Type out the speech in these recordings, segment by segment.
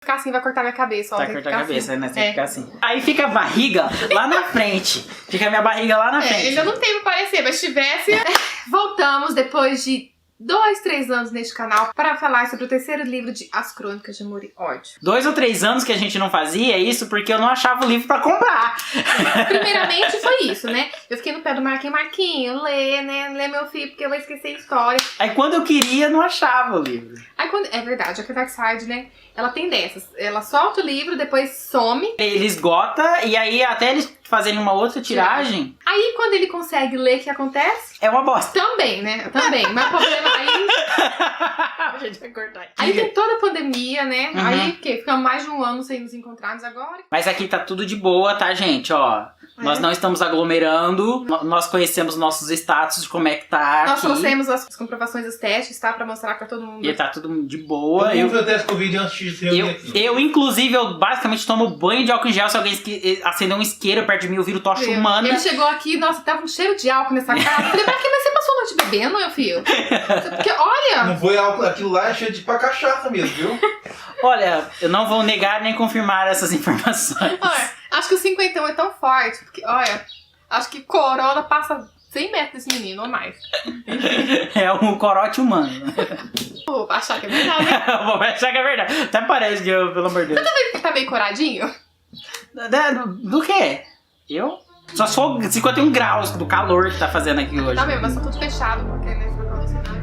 Ficar assim vai cortar minha cabeça. Ó, Vai cortar a cabeça, assim. né? Você tem que ficar assim. Aí fica a barriga lá na frente. Fica a minha barriga lá na frente. Ainda não tem pra parecer, mas se tivesse... Voltamos depois de 2, 3 anos neste canal para falar sobre o terceiro livro de As Crônicas de Amor e Ódio. 2 ou 3 anos que a gente não fazia isso porque eu não achava o livro pra comprar. Primeiramente foi isso, né? Eu fiquei no pé do Marquinhos, lê, né? Lê meu filho, porque eu vou esquecer a história. Aí quando eu queria, não achava o livro. Aí quando... É verdade, a Dark Side, né? Ela tem dessas. Ela solta o livro, depois some. Ele esgota e aí até eles fazerem uma outra tiragem... Aí quando ele consegue ler, o que acontece? É uma bosta. Também, né? Também. Mas o problema aí... A gente vai cortar. Aí tem toda a pandemia, né? Uhum. Aí, o quê? Ficamos mais de um ano sem nos encontrarmos agora. Mas aqui tá tudo de boa, tá, gente? Ó, nós não estamos aglomerando. Nós conhecemos nossos status de como é que tá Nós aqui. trouxemos as comprovações dos testes, tá? Pra mostrar pra todo mundo. E tá tudo de boa. Eu vi o teste Covid antes de se reunir aqui. Inclusive, eu basicamente tomo banho de álcool em gel. Se alguém acender um isqueiro perto de mim, eu viro tocha humana. Ele chegou aqui, nossa, tava um cheiro de álcool nessa casa. Eu falei, pra quê? Mas você passou a noite bebendo, meu filho? Porque, olha... Não foi álcool, aquilo lá é cheio de pra cachaça mesmo, viu? Olha, eu não vou negar nem confirmar essas informações. Olha, acho que o 51 é tão forte, porque, olha, acho que corona passa 100 metros desse menino, ou mais. É um corote humano. Vou achar que é verdade, né? Vou achar que é verdade. Até parece que eu, pelo amor de Deus. Tá meio coradinho? Do quê? Eu? Só sou 51 graus do calor que tá fazendo aqui hoje. Tá mesmo, mas tá tudo fechado, porque, né, por causa do cenário.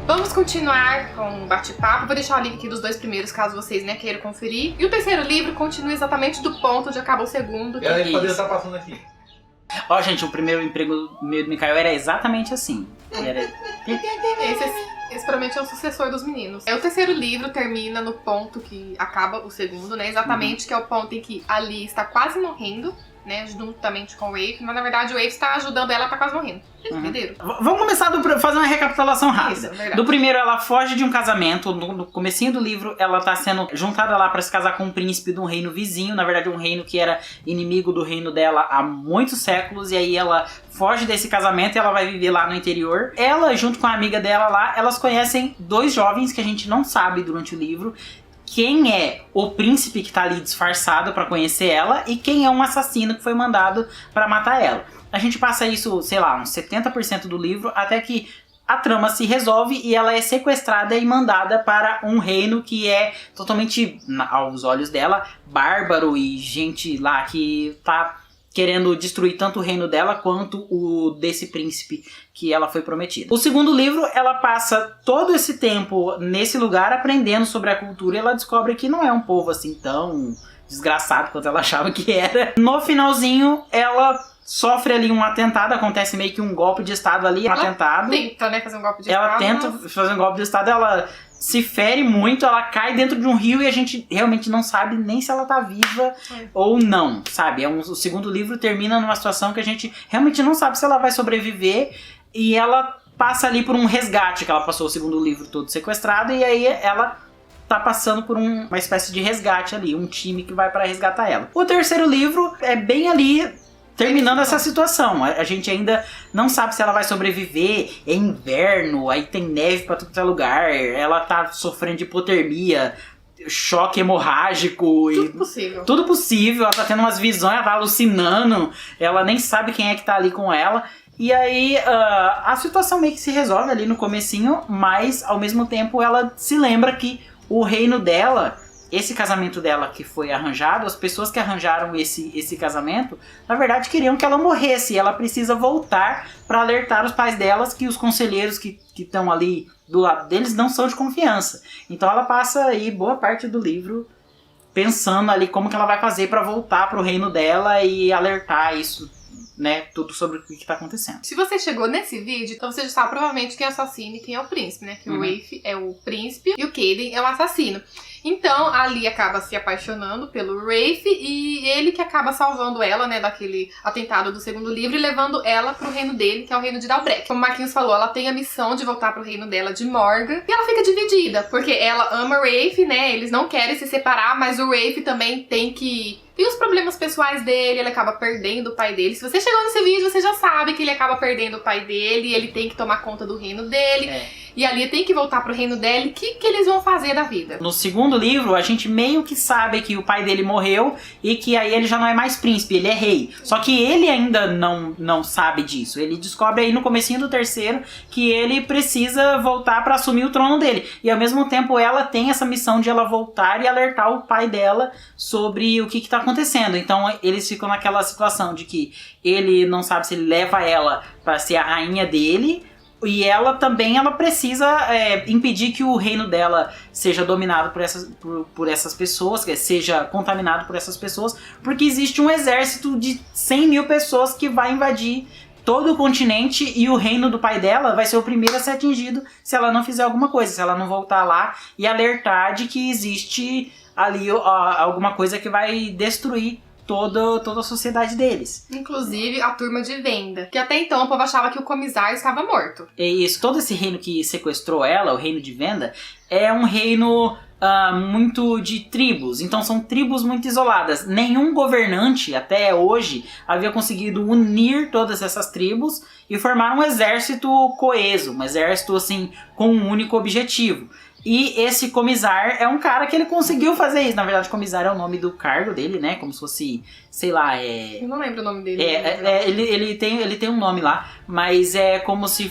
Vamos continuar com o bate-papo. Vou deixar o link aqui dos 2 primeiros, caso vocês, né, queiram conferir. E o terceiro livro continua exatamente do ponto onde acaba o segundo. E aí poderia estar passando aqui. Ó, gente, o primeiro emprego meu do Mikael era exatamente assim. Esse provavelmente é o sucessor dos meninos. O terceiro livro termina no ponto que acaba o segundo, né? Exatamente, que é o ponto em que a Lee está quase morrendo, né? Juntamente com o Rafe. Mas na verdade o Rafe está ajudando ela, tá quase morrendo. Entenderam? Vamos começar fazer uma recapitulação rápida. Isso, verdade. Do primeiro, ela foge de um casamento. No comecinho do livro, ela tá sendo juntada lá pra se casar com um príncipe de um reino vizinho. Na verdade, um reino que era inimigo do reino dela há muitos séculos. E aí ela foge desse casamento e ela vai viver lá no interior. Ela, junto com a amiga dela lá, elas conhecem 2 jovens que a gente não sabe durante o livro quem é o príncipe que tá ali disfarçado pra conhecer ela e quem é um assassino que foi mandado pra matar ela. A gente passa isso, sei lá, uns 70% do livro, até que a trama se resolve e ela é sequestrada e mandada para um reino que é totalmente, aos olhos dela, bárbaro e gente lá que tá querendo destruir tanto o reino dela quanto o desse príncipe que ela foi prometida. O segundo livro, ela passa todo esse tempo nesse lugar aprendendo sobre a cultura e ela descobre que não é um povo assim tão desgraçado quanto ela achava que era. No finalzinho, ela sofre ali um atentado, acontece meio que um golpe de estado ali, um atentado. Tenta, né, fazer um golpe de Ela estado. tenta fazer um golpe de estado, ela se fere muito, ela cai dentro de um rio e a gente realmente não sabe nem se ela tá viva ou não, sabe? O segundo livro termina numa situação que a gente realmente não sabe se ela vai sobreviver e ela passa ali por um resgate, que ela passou o segundo livro todo sequestrado e aí ela tá passando por uma espécie de resgate ali, um time que vai pra resgatar ela. O terceiro livro é bem ali terminando essa situação. A gente ainda não sabe se ela vai sobreviver. É inverno, aí tem neve pra todo lugar. Ela tá sofrendo de hipotermia, choque hemorrágico. Tudo possível. Tudo possível. Ela tá tendo umas visões, ela tá alucinando. Ela nem sabe quem é que tá ali com ela. E aí a situação meio que se resolve ali no comecinho, mas ao mesmo tempo ela se lembra que o reino dela, esse casamento dela que foi arranjado, as pessoas que arranjaram esse casamento, na verdade queriam que ela morresse. E ela precisa voltar para alertar os pais delas que os conselheiros que estão ali do lado deles não são de confiança. Então ela passa aí boa parte do livro pensando ali como que ela vai fazer para voltar pro reino dela e alertar isso, né, tudo sobre o que tá acontecendo. Se você chegou nesse vídeo, então você já sabe provavelmente quem é o assassino e quem é o príncipe, né? Que o Rafe é o príncipe e o Caden é o assassino. Então, a Lee acaba se apaixonando pelo Rafe e ele que acaba salvando ela, né, daquele atentado do segundo livro e levando ela pro reino dele, que é o reino de Dalbrek. Como o Marquinhos falou, ela tem a missão de voltar pro reino dela de Morgan e ela fica dividida, porque ela ama o Rafe, né, eles não querem se separar, mas o Rafe também tem que E os problemas pessoais dele, ele acaba perdendo o pai dele. Se você chegou nesse vídeo, você já sabe que ele acaba perdendo o pai dele, e ele tem que tomar conta do reino dele. E a Lia tem que voltar pro reino dela. E o que eles vão fazer da vida? No segundo livro, a gente meio que sabe que o pai dele morreu e que aí ele já não é mais príncipe, ele é rei. Só que ele ainda não sabe disso. Ele descobre aí no comecinho do terceiro que ele precisa voltar pra assumir o trono dele. E ao mesmo tempo ela tem essa missão de ela voltar e alertar o pai dela sobre o que tá acontecendo. Então eles ficam naquela situação de que ele não sabe se ele leva ela pra ser a rainha dele. E ela também, ela precisa impedir que o reino dela seja dominado por essas pessoas, que seja contaminado por essas pessoas, porque existe um exército de 100 mil pessoas que vai invadir todo o continente e o reino do pai dela vai ser o primeiro a ser atingido se ela não fizer alguma coisa, se ela não voltar lá e alertar de que existe ali alguma coisa que vai destruir toda a sociedade deles. Inclusive a turma de Venda. Que até então o povo achava que o Comisar estava morto. E isso, todo esse reino que sequestrou ela, o reino de Venda, é um reino muito de tribos. Então são tribos muito isoladas. Nenhum governante até hoje havia conseguido unir todas essas tribos e formar um exército coeso. Um exército assim com um único objetivo. E esse Comisar é um cara que ele conseguiu fazer isso. Na verdade, Comisar é o nome do cargo dele, né? Como se fosse, sei lá, Eu não lembro o nome dele. Ele tem um nome lá, mas é como se...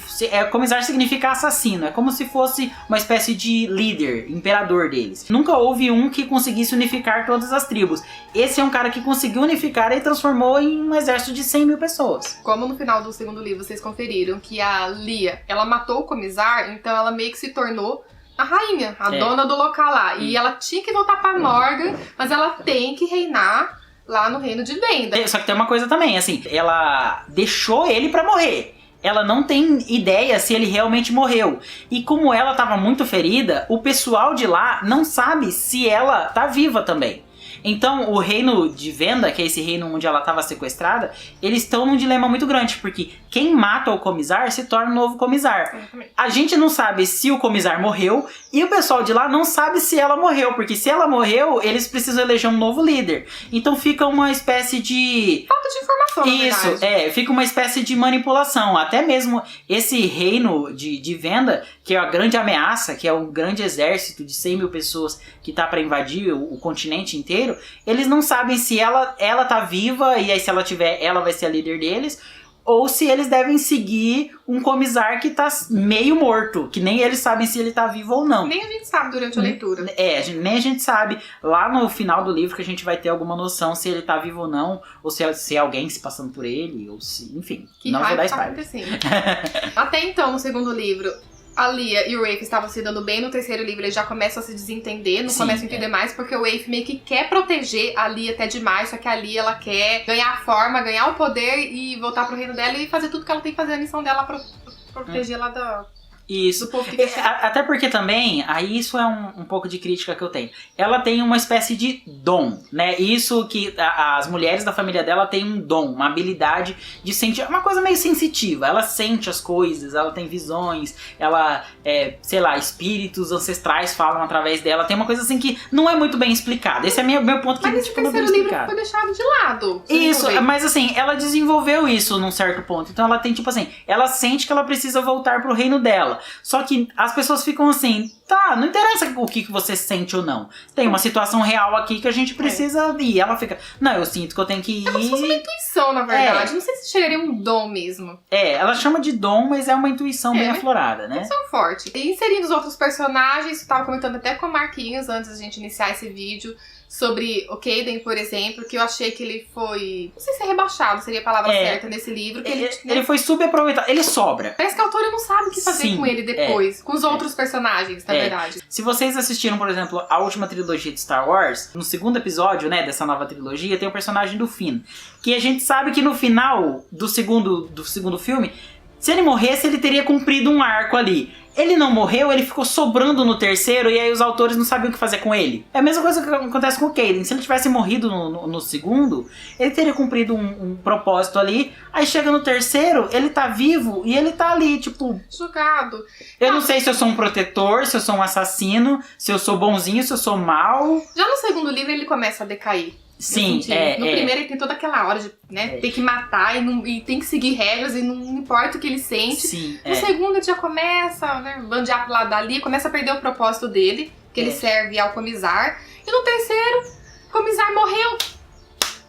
Comisar significa assassino. É como se fosse uma espécie de líder, imperador deles. Nunca houve um que conseguisse unificar todas as tribos. Esse é um cara que conseguiu unificar e transformou em um exército de 100 mil pessoas. Como no final do segundo livro vocês conferiram que a Lia, ela matou o Comisar, então ela meio que se tornou a rainha, a dona do local lá. E ela tinha que voltar pra Morgan, mas ela tem que reinar lá no reino de Venda. Só que tem uma coisa também, assim, ela deixou ele pra morrer. Ela não tem ideia se ele realmente morreu. E como ela tava muito ferida, o pessoal de lá não sabe se ela tá viva também. Então o reino de Venda, que é esse reino onde ela estava sequestrada, eles estão num dilema muito grande, porque quem mata o Comisar se torna o novo Comisar. A gente não sabe se o Comisar morreu e o pessoal de lá não sabe se ela morreu, porque se ela morreu, eles precisam eleger um novo líder. Então fica uma espécie de... falta de informação, na verdade. Fica uma espécie de manipulação. Até mesmo esse reino de Venda, que é a grande ameaça, que é um grande exército de 100 mil pessoas que tá para invadir o continente inteiro, eles não sabem se ela tá viva e aí se ela tiver, ela vai ser a líder deles, ou se eles devem seguir um Comisar que tá meio morto, que nem eles sabem se ele tá vivo ou não. Nem a gente sabe durante a leitura. Nem a gente sabe. Lá no final do livro que a gente vai ter alguma noção se ele tá vivo ou não, ou se é alguém se passando por ele, ou se, enfim, que não vou dar tá spoiler. Até então, no segundo livro, a Lia e o Rafe estavam se dando bem. No terceiro livro eles já começam a se desentender, não começam a entender mais, porque o Rafe meio que quer proteger a Lia até demais, só que a Lia, ela quer ganhar a forma, ganhar o poder e voltar pro reino dela e fazer tudo que ela tem que fazer, a missão dela pra proteger ela Isso. do povo que quer. Até porque também, aí isso é um pouco de crítica que eu tenho. Ela tem uma espécie de dom, né? Isso que as mulheres da família dela têm um dom, uma habilidade de sentir, uma coisa meio sensitiva. Ela sente as coisas, ela tem visões, ela, sei lá, espíritos ancestrais falam através dela. Tem uma coisa assim que não é muito bem explicada. Esse é meu ponto que mas tipo, não é bem terceiro livro explicado. foi deixado de lado. Isso, mas assim, ela desenvolveu isso num certo ponto. Então ela tem, tipo assim, ela sente que ela precisa voltar pro reino dela. Só que as pessoas ficam assim, tá, não interessa o que você sente ou não. Tem uma situação real aqui que a gente precisa ir. Ela fica, não, eu sinto que eu tenho que ir. É como se fosse uma intuição, na verdade. Não sei se chegaria um dom mesmo. Ela chama de dom, mas é uma intuição bem aflorada, né? Intuição forte. E inserindo os outros personagens, eu tava comentando até com o Marquinhos antes da gente iniciar esse vídeo, sobre o Caden, por exemplo, que eu achei que ele foi... não sei se é rebaixado, seria a palavra certa nesse livro. Que ele foi subaproveitado, ele sobra. Parece que a autora não sabe o que fazer com ele depois, com os outros personagens, na verdade. Se vocês assistiram, por exemplo, a última trilogia de Star Wars, no segundo episódio, né, dessa nova trilogia, tem o personagem do Finn, que a gente sabe que no final do segundo filme, se ele morresse, ele teria cumprido um arco ali. Ele não morreu, ele ficou sobrando no terceiro e aí os autores não sabiam o que fazer com ele. É a mesma coisa que acontece com o Caden. Se ele tivesse morrido no segundo, ele teria cumprido um propósito ali. Aí chega no terceiro, ele tá vivo e ele tá ali, tipo... jogado. Eu não sei se eu sou um protetor, se eu sou um assassino, se eu sou bonzinho, se eu sou mau. Já no segundo livro ele começa a decair. Sim, No primeiro ele tem toda aquela hora de, né, ter que matar e tem que seguir regras e não importa o que ele sente. Sim, no segundo ele já começa, né, bandear pro lado dali, começa a perder o propósito dele, que ele serve ao Comisar. E no terceiro, o Comisar morreu.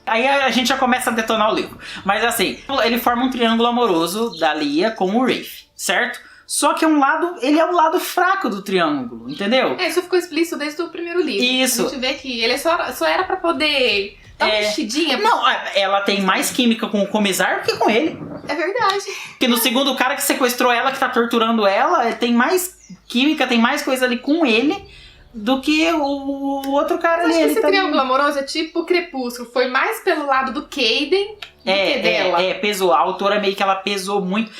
Aí a gente já começa a detonar o livro. Mas assim, ele forma um triângulo amoroso da Lia com o Rafe, certo? Só que ele é o lado fraco do triângulo, entendeu? Isso ficou explícito desde o primeiro livro. Isso. A gente vê que ele só era pra poder dar uma mexidinha. Não, ela tem mais química com o Comisar do que com ele. É verdade. Porque no segundo, o cara que sequestrou ela, que tá torturando ela, tem mais química, tem mais coisa ali com ele do que o outro cara ali. Acho que esse triângulo amoroso é tipo o Crepúsculo. Foi mais pelo lado do Caden do que dela. Pesou. A autora meio que ela pesou muito.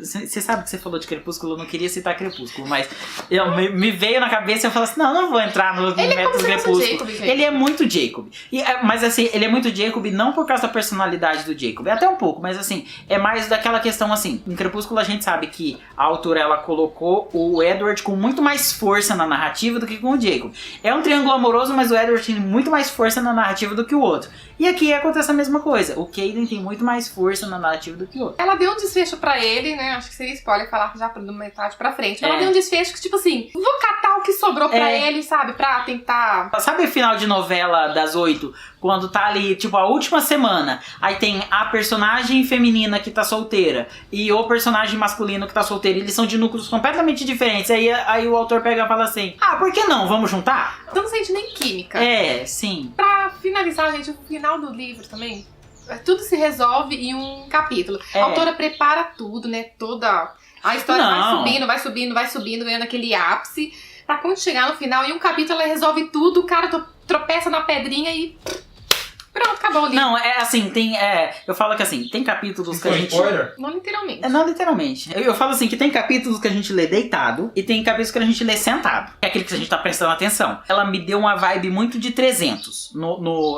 Você sabe que você falou de Crepúsculo, eu não queria citar Crepúsculo, mas me veio na cabeça e eu falei assim, não vou entrar no método Crepúsculo. Jacob, ele é muito Jacob. Mas assim, ele é muito Jacob não por causa da personalidade do Jacob, até um pouco, mas assim, é mais daquela questão assim, em Crepúsculo a gente sabe que a autora ela colocou o Edward com muito mais força na narrativa do que com o Jacob. É um triângulo amoroso, mas o Edward tem muito mais força na narrativa do que o outro. E aqui acontece a mesma coisa. O Caden tem muito mais força na narrativa do que o outro. Ela deu um desfecho pra ele, né? Acho que seria spoiler falar já da metade pra frente. Ela deu um desfecho que, tipo assim, vou catar o que sobrou pra ele, sabe? Pra tentar... Sabe o final de novela das 8? Quando tá ali, tipo, a última semana. Aí tem a personagem feminina que tá solteira e o personagem masculino que tá solteiro. Eles são de núcleos completamente diferentes. Aí o autor pega e fala assim, por que não? Vamos juntar? Então não sente nem química. Sim. Pra finalizar, gente, o final do livro também, tudo se resolve em um capítulo. A autora prepara tudo, né? Toda a história vai subindo, ganhando aquele ápice. Pra quando chegar no final, em um capítulo ela resolve tudo, o cara tropeça na pedrinha e... Pronto, acabou o livro. Não, assim, eu falo que assim, tem capítulos que a gente... Spoiler? Não literalmente. Não literalmente. Eu falo assim, que tem capítulos que a gente lê deitado e tem capítulos que a gente lê sentado. É aquele que a gente tá prestando atenção. Ela me deu uma vibe muito de 300.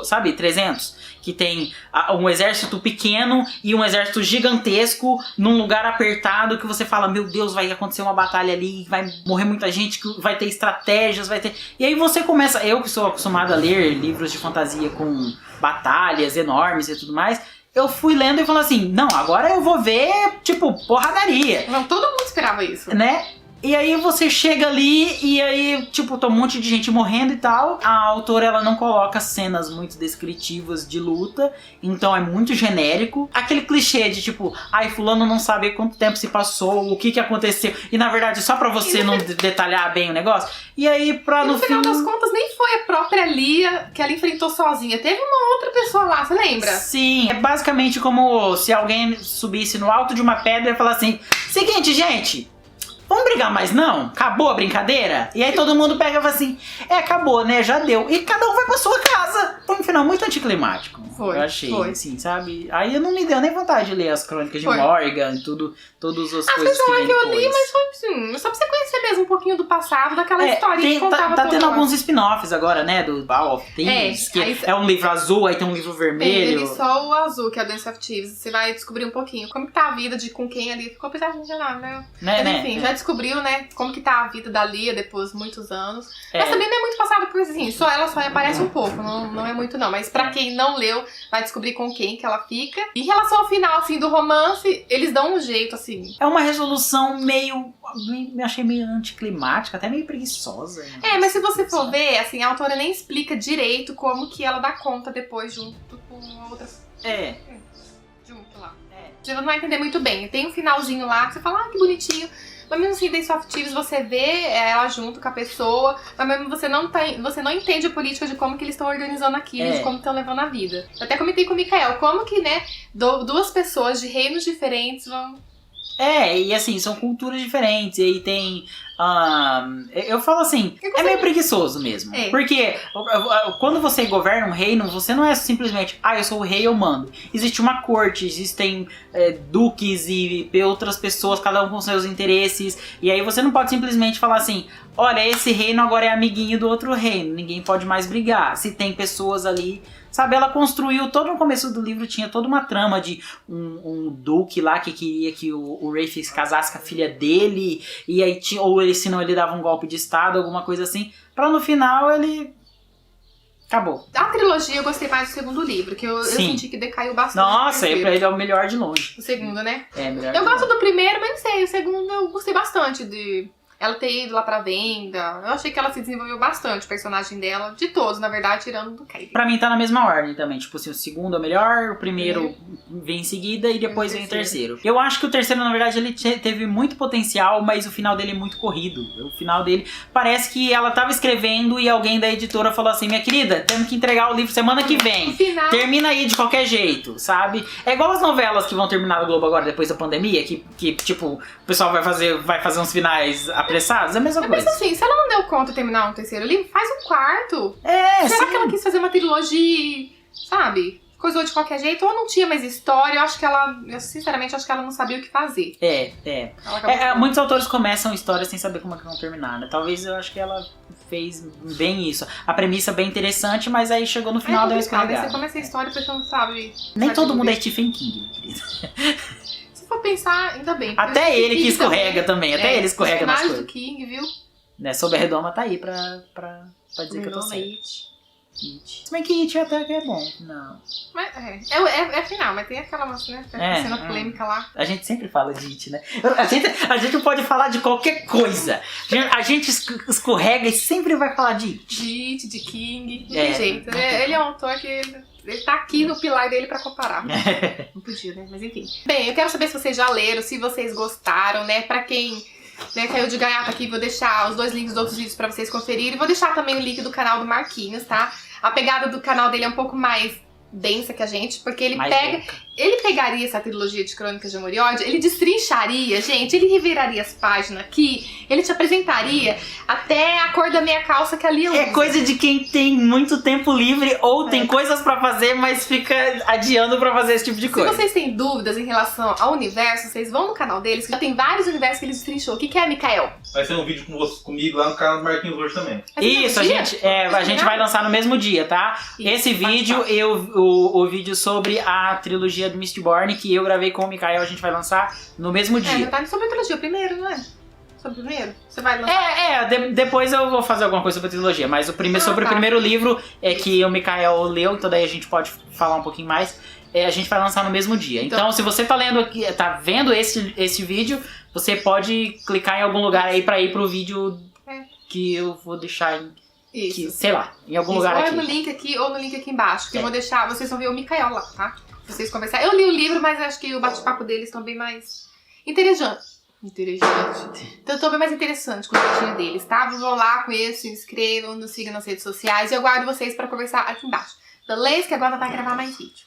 Sabe, 300? Que tem um exército pequeno e um exército gigantesco num lugar apertado que você fala, meu Deus, vai acontecer uma batalha ali, vai morrer muita gente, que vai ter estratégias, vai ter... E aí você começa... Eu que sou acostumado a ler livros de fantasia com batalhas enormes e tudo mais, eu fui lendo e falando assim, não, agora eu vou ver, tipo, porradaria. Não, todo mundo esperava isso. Né? E aí você chega ali e aí, tipo, tá um monte de gente morrendo e tal. A autora, ela não coloca cenas muito descritivas de luta, então é muito genérico. Aquele clichê de tipo, fulano não sabe quanto tempo se passou, o que aconteceu. E na verdade, só pra você não detalhar bem o negócio. E aí, no final das contas, nem foi a própria Lia que ela enfrentou sozinha. Teve uma outra pessoa lá, você lembra? Sim, é basicamente como se alguém subisse no alto de uma pedra e falasse assim, seguinte, gente... Vamos brigar mais não? Acabou a brincadeira? E aí todo mundo pega e fala assim, acabou, né? Já deu. E cada um vai pra sua casa. Foi um final muito anticlimático. Foi. Eu achei, assim, sabe? Aí não me deu nem vontade de ler as crônicas de Morgan e tudo, todas as coisas que vem depois. Eu li, mas foi assim, só pra você conhecer mesmo um pouquinho do passado, daquela história que contava tá tendo lá. alguns spin-offs agora, né? Do Ball of Thieves, que é um livro azul, aí tem um livro vermelho. Ele só o azul, que é o Dance of Thieves. Você vai descobrir um pouquinho como que tá a vida de com quem ali ficou, apesar de não, né? Mas enfim, já descobriu, né, como que tá a vida da Lia depois de muitos anos. Mas também não é muito passado por assim, ela só aparece um pouco, não é muito não. Mas pra quem não leu, vai descobrir com quem que ela fica. Em relação ao final, assim, do romance, eles dão um jeito, assim. É uma resolução meio... Me achei meio anticlimática, até meio preguiçosa. Mas se você for ver, assim, a autora nem explica direito como que ela dá conta depois junto com outras... Junto lá. Você não vai entender muito bem. Tem um finalzinho lá que você fala, que bonitinho. Mas mesmo assim, Dance of Thieves, você vê ela junto com a pessoa, mas mesmo você não entende a política de como que eles estão organizando aquilo, de como estão levando a vida. Eu até comentei com o Mikael, como que, né, duas pessoas de reinos diferentes vão... E assim, são culturas diferentes, e aí tem... eu falo assim, é meio preguiçoso mesmo. Porque quando você governa um reino, você não é simplesmente, eu sou o rei, eu mando. Existe uma corte, existem duques e outras pessoas, cada um com seus interesses. E aí você não pode simplesmente falar assim, olha, esse reino agora é amiguinho do outro reino, ninguém pode mais brigar. Se tem pessoas ali... Sabe, ela construiu, todo no começo do livro tinha toda uma trama de um duque lá que queria que o Rafe se casasse com a filha dele, e aí senão ele dava um golpe de estado, alguma coisa assim, pra no final ele Acabou. A trilogia eu gostei mais do segundo livro, que eu senti que decaiu bastante. Nossa, pra ele é o melhor de longe. O segundo, né? É, melhor Eu de gosto longe. do primeiro, mas não sei, o segundo eu gostei bastante de ela ter ido lá pra venda. Eu achei que ela se desenvolveu bastante, o personagem dela, de todos, na verdade, tirando do Katie. Pra mim tá na mesma ordem também. Tipo assim, o segundo é o melhor, o primeiro vem em seguida e depois vem o terceiro. Eu acho que o terceiro, na verdade, ele teve muito potencial, mas o final dele é muito corrido. O final dele parece que ela tava escrevendo e alguém da editora falou assim: minha querida, temos que entregar o livro semana que vem. Final... Termina aí de qualquer jeito, sabe? É igual as novelas que vão terminar no Globo agora depois da pandemia, que tipo, o pessoal vai fazer uns finais apressados. É a mesma coisa. Mas assim, se ela não deu conta de terminar um terceiro livro, faz um quarto. sim. Será que ela quis fazer uma trilogia, sabe? Coisou de qualquer jeito, ou não tinha mais história. Eu acho que eu sinceramente acho que ela não sabia o que fazer. Muitos autores começam histórias sem saber como é que vão terminar, né? Talvez eu acho que ela fez bem isso. A premissa é bem interessante, mas aí chegou no final, deu uma escorregada. Você começa a história porque não sabe. Nem todo mundo é Stephen King, minha querida. Se for pensar, ainda bem. Até ele que escorrega também. Até ele escorrega nas coisas. Do King, viu? Né, Sob a Redoma tá aí pra dizer que eu tô certo. Se bem que It até que é bom. Não. Mas, é final, mas tem aquela né, cena polêmica lá. A gente sempre fala de It, né? A gente não pode falar de qualquer coisa. A gente escorrega e sempre vai falar de It. De It, de King. Não tem jeito. Ele é um autor que ele tá aqui no pilar dele pra comparar. Não podia, né? Mas enfim. Bem, eu quero saber se vocês já leram, se vocês gostaram, né? Pra quem... caiu de gaiato aqui, vou deixar os 2 links dos outros vídeos pra vocês conferirem. Vou deixar também o link do canal do Marquinhos, tá? A pegada do canal dele é um pouco mais densa que a gente, porque ele pegaria essa trilogia de Crônicas de Amor e Ódio, ele destrincharia, gente, ele reviraria as páginas aqui, ele te apresentaria até a cor da minha calça que ali eu uso. É coisa de quem tem muito tempo livre ou tem coisas pra fazer, mas fica adiando pra fazer esse tipo de coisa. Se vocês têm dúvidas em relação ao universo, vocês vão no canal deles, que já tem vários universos que ele destrinchou. O que é, Mikael? Vai ser um vídeo comigo lá no canal do Marquinhos hoje também. Isso, a gente vai lançar no mesmo dia, tá? Isso, esse vídeo, o vídeo sobre a trilogia do Mistborn, que eu gravei com o Mikael, a gente vai lançar no mesmo dia. Já tá sobre a trilogia, o primeiro, não é? Sobre o primeiro? Você vai lançar? Depois eu vou fazer alguma coisa sobre a trilogia, mas sobre o primeiro livro que o Mikael leu, então daí a gente pode falar um pouquinho mais. A gente vai lançar no mesmo dia. Então se você tá lendo aqui, tá vendo esse vídeo, você pode clicar em algum lugar aí pra ir pro vídeo que eu vou deixar em, sei lá, em algum lugar aqui. Ou no link aqui ou no link aqui embaixo, que eu vou deixar, vocês vão ver o Mikael lá, tá? Vocês conversar. Eu li o livro, mas acho que o bate-papo deles estão bem mais interessante. Então tô bem mais interessante com o jeitinho deles, tá? Vão lá, conheçam, se inscrevam, nos sigam nas redes sociais e eu aguardo vocês pra conversar aqui embaixo. Beleza? Que agora vai gravar mais vídeo.